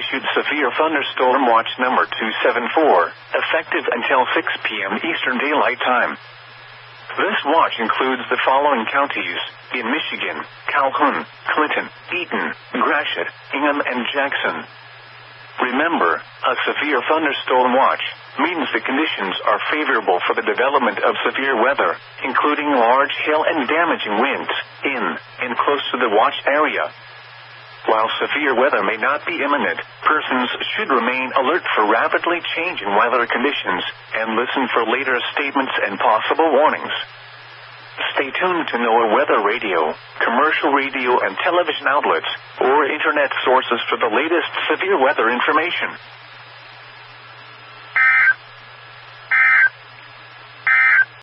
issued Severe Thunderstorm Watch number 274, effective until 6 p.m. Eastern Daylight Time. This watch includes the following counties in Michigan: Calhoun, Clinton, Eaton, Gratiot, Ingham, and Jackson. Remember, a severe thunderstorm watch means the conditions are favorable for the development of severe weather, including large hail and damaging winds, in and close to the watch area. While severe weather may not be imminent, persons should remain alert for rapidly changing weather conditions and listen for later statements and possible warnings. Stay tuned to NOAA weather radio, commercial radio and television outlets, or internet sources for the latest severe weather information.